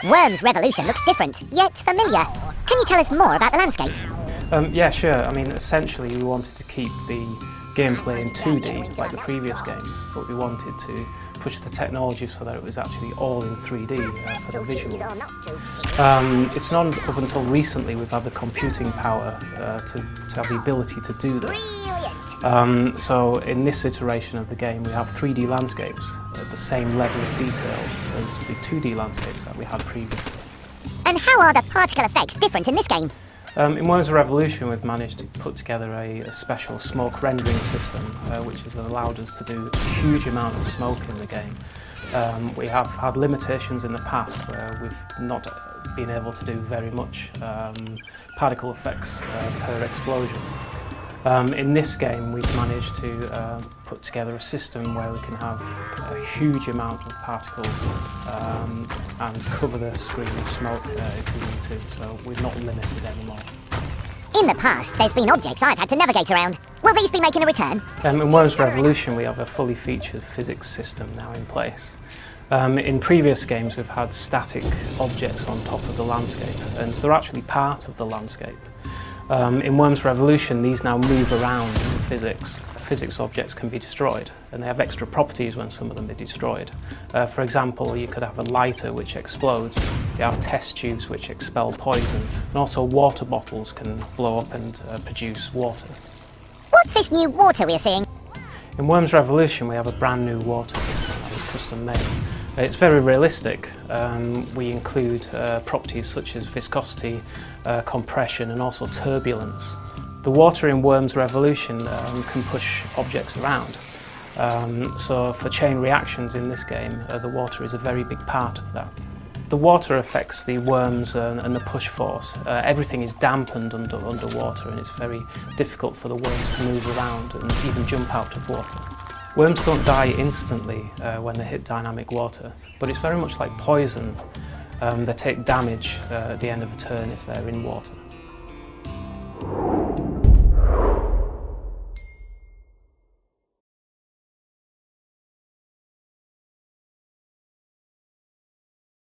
Worms Revolution looks different, yet familiar. Can you tell us more about the landscapes? Yeah, sure. I mean, essentially we wanted to keep the gameplay in 2D like the previous game, but we wanted to push the technology so that it was actually all in 3D for the visuals. It's not up until recently we've had the computing power to have the ability to do this. So in this iteration of the game we have 3D landscapes at the same level of detail as the 2D landscapes that we had previously. And how are the particle effects different in this game? In Worms Revolution we've managed to put together a special smoke rendering system which has allowed us to do a huge amount of smoke in the game. We have had limitations in the past where we've not been able to do very much particle effects per explosion. In this game we've managed to put together a system where we can have a huge amount of particles and cover the screen with smoke if we need to, so we're not limited anymore. In the past, there's been objects I've had to navigate around. Will these be making a return? In Worms Revolution we have a fully featured physics system now in place. In previous games we've had static objects on top of the landscape, and they're actually part of the landscape. In Worms Revolution these now move around in physics. Physics objects can be destroyed and they have extra properties when some of them are destroyed. For example, you could have a lighter which explodes, you have test tubes which expel poison, and also water bottles can blow up and produce water. What's this new water we're seeing? In Worms Revolution we have a brand new water system that is custom made. It's very realistic. We include properties such as viscosity, compression and also turbulence. The water in Worms Revolution can push objects around. So for chain reactions in this game, the water is a very big part of that. The water affects the worms and the push force. Everything is dampened underwater and it's very difficult for the worms to move around and even jump out of water. Worms don't die instantly when they hit dynamic water, but it's very much like poison. They take damage at the end of a turn if they're in water.